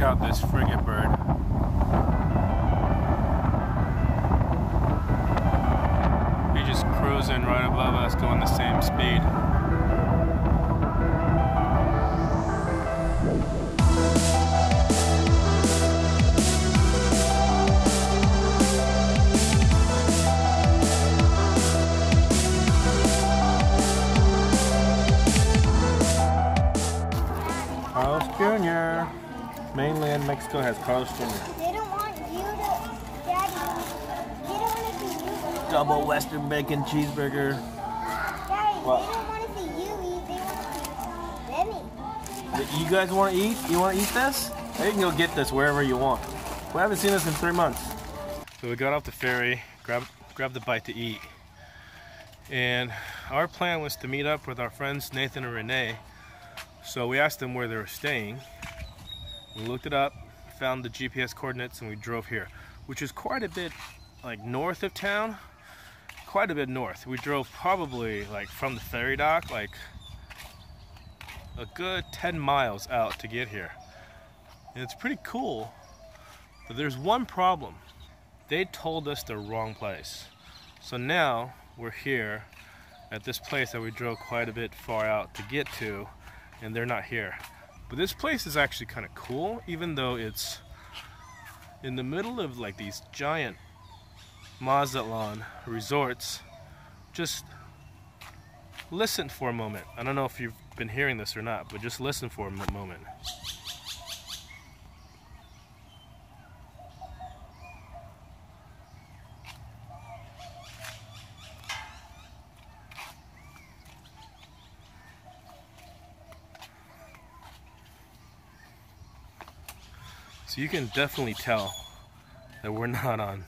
out this frigate bird. He's just cruising right above us, going the same speed. Carlos Jr. Mainland Mexico has Carlos Jr. They don't want you to, Daddy. They don't want to see you. Double Western bacon cheeseburger. Daddy, What? they don't want to see you eat. They want to see Benny. You guys want to eat? You want to eat this? You can go get this wherever you want. We haven't seen this in 3 months. So we got off the ferry, grabbed a bite to eat. And our plan was to meet up with our friends Nathan and Renee. So we asked them where they were staying. We looked it up, found the GPS coordinates, and we drove here, which is quite a bit like north of town. Quite a bit north. We drove probably like from the ferry dock, like a good 10 miles out to get here. And it's pretty cool, but there's one problem. They told us the wrong place. So now we're here at this place that we drove quite a bit far out to get to, and they're not here. But this place is actually kind of cool, even though it's in the middle of like these giant Mazatlan resorts. Just listen for a moment. I don't know if you've been hearing this or not, but just listen for a moment. So you can definitely tell that we're not on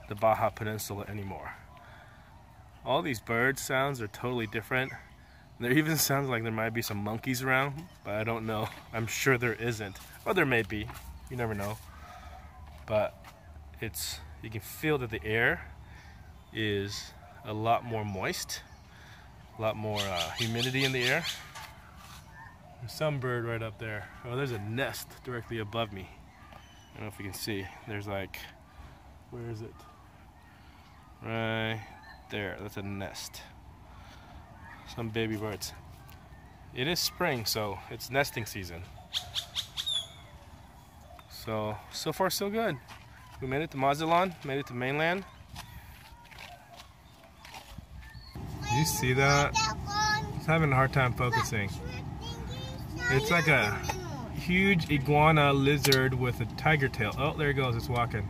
the Baja Peninsula anymore. All these bird sounds are totally different. There even sounds like there might be some monkeys around, but I don't know. I'm sure there isn't. Or there may be. You never know. But you can feel that the air is a lot more moist, a lot more humidity in the air. There's some bird right up there. Oh, there's a nest directly above me. I don't know if you can see. There's like, where is it? Right there. That's a nest. Some baby birds. It is spring, so it's nesting season. So far so good. We made it to Mazatlan, made it to mainland. Do you see that? He's having a hard time focusing. It's like a huge iguana lizard with a tiger tail. Oh, there it goes, it's walking.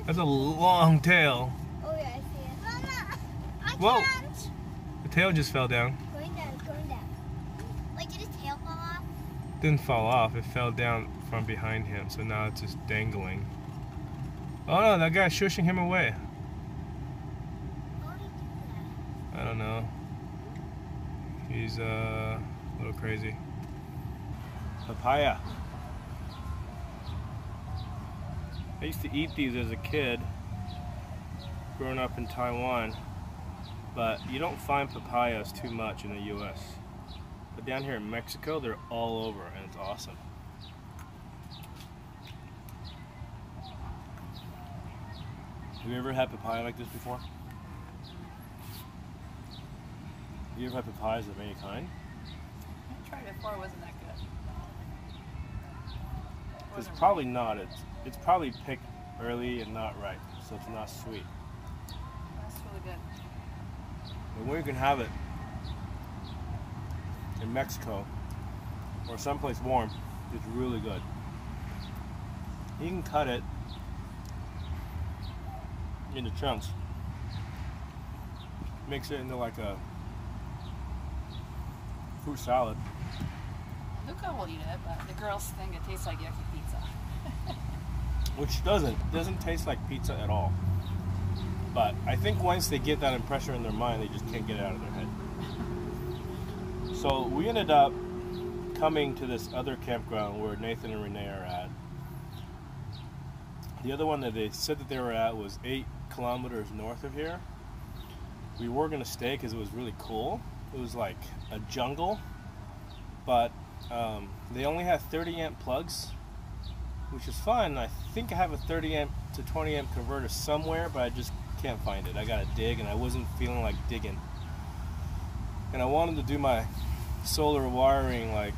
That's a long tail. Oh yeah, I see it. Mama, I Whoa! can't. The tail just fell down. Going down, going down. Like, did his tail fall off? Didn't fall off, it fell down from behind him, so now it's just dangling. Oh no, that guy's shushing him away. How did he do that? I don't know. He's a little crazy. Papaya. I used to eat these as a kid, growing up in Taiwan, but you don't find papayas too much in the US. But down here in Mexico, they're all over, and it's awesome. Have you ever had papaya like this before? Have you ever had papayas of any kind? I tried it before, it wasn't that good. It's probably not. It's probably picked early and not ripe, so it's not sweet. That's really good. But when you can have it in Mexico or someplace warm, it's really good. You can cut it into chunks, mix it into like a fruit salad. Luca will eat it, but the girls think it tastes like yucky pizza. Which doesn't taste like pizza at all. But I think once they get that impression in their mind, they just can't get it out of their head. So we ended up coming to this other campground where Nathan and Renee are at. The other one that they said that they were at was 8 kilometers north of here. We were going to stay because it was really cool. It was like a jungle, but They only have 30 amp plugs, which is fine. I think I have a 30 amp to 20 amp converter somewhere, but I just can't find it. I gotta dig, and I wasn't feeling like digging. And I wanted to do my solar wiring like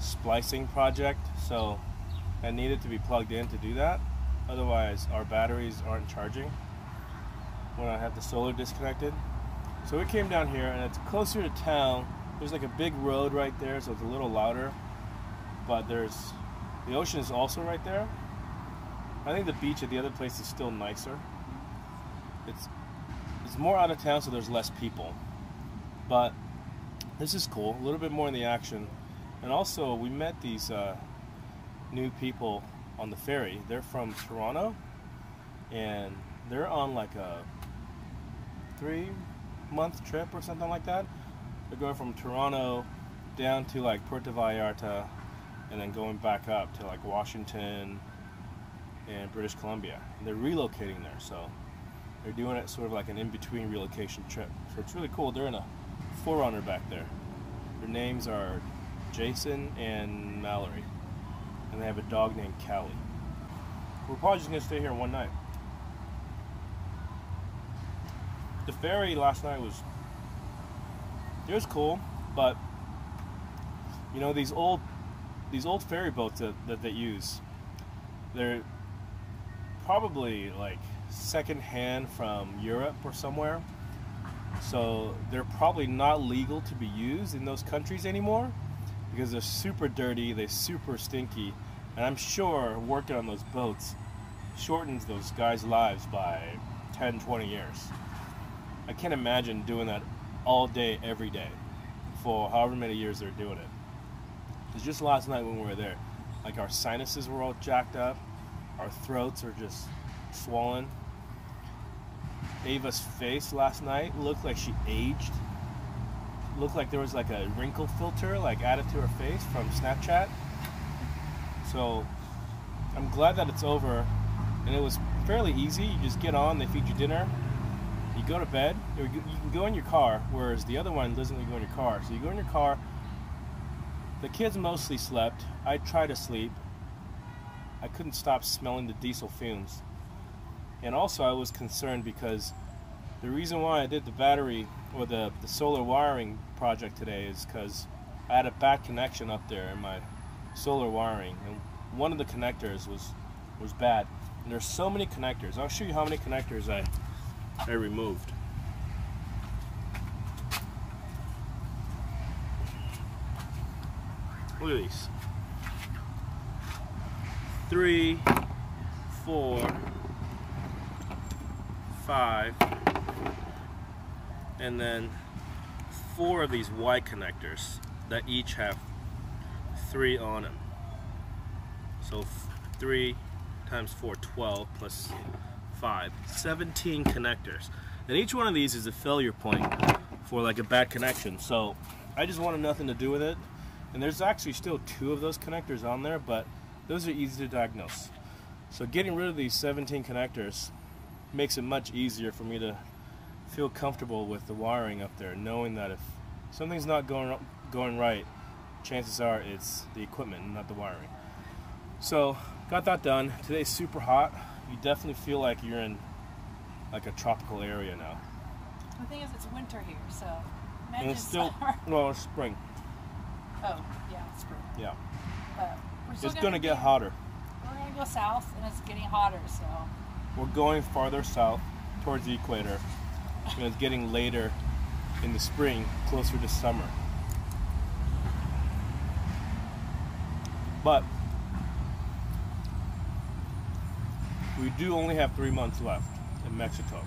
splicing project, so I needed to be plugged in to do that. Otherwise our batteries aren't charging when I have the solar disconnected. So we came down here, and it's closer to town. There's like a big road right there, so it's a little louder, but the ocean is also right there. I think the beach at the other place is still nicer. It's more out of town, so there's less people, but this is cool, a little bit more in the action. And also we met these new people on the ferry. They're from Toronto, and they're on like a 3-month trip or something like that. They're going from Toronto down to like Puerto Vallarta, and then going back up to like Washington and British Columbia. And they're relocating there, so they're doing it sort of like an in-between relocation trip. So it's really cool. They're in a 4Runner back there. Their names are Jason and Mallory, and they have a dog named Callie. We're probably just gonna stay here one night. The ferry last night was cool, but you know, these old ferry boats that they use, they're probably like second-hand from Europe or somewhere, so they're probably not legal to be used in those countries anymore because they're super dirty, they're super stinky, and I'm sure working on those boats shortens those guys' lives by 10-20 years. I can't imagine doing that all day, every day, for however many years they're doing it. Because just last night when we were there, like our sinuses were all jacked up, our throats are just swollen. Ava's face last night looked like she aged. Looked like there was like a wrinkle filter like added to her face from Snapchat. So I'm glad that it's over, and it was fairly easy. You just get on, they feed you dinner, you go to bed, or you can go in your car, whereas the other one doesn't let you go in your car. So you go in your car, the kids mostly slept. I tried to sleep. I couldn't stop smelling the diesel fumes. And also I was concerned because the reason why I did the battery or the solar wiring project today is because I had a bad connection up there in my solar wiring, and one of the connectors was bad. And there's so many connectors. I'll show you how many connectors I removed. Look at these. 3, 4, 5, and then 4 of these Y connectors that each have 3 on them. So 3 times 4, 12, plus 5, 17 connectors. And each one of these is a failure point for like a bad connection. So I just wanted nothing to do with it. And there's actually still 2 of those connectors on there, but those are easy to diagnose. So getting rid of these 17 connectors makes it much easier for me to feel comfortable with the wiring up there, knowing that if something's not going right, chances are it's the equipment, not the wiring. So got that done. Today's super hot. You definitely feel like you're in like a tropical area now. The thing is, it's winter here, so And imagine it's still, summer. well, it's spring. Oh, yeah, it's spring. Yeah. But we're still It's gonna get hotter. We're gonna go south, and it's getting hotter, so. We're going farther south towards the equator, and it's getting later in the spring, closer to summer. But we do only have 3 months left in Mexico.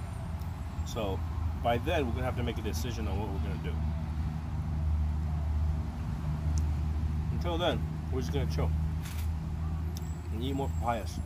So by then we're gonna have to make a decision on what we're gonna do. Until then, we're just gonna chill and eat more papayas.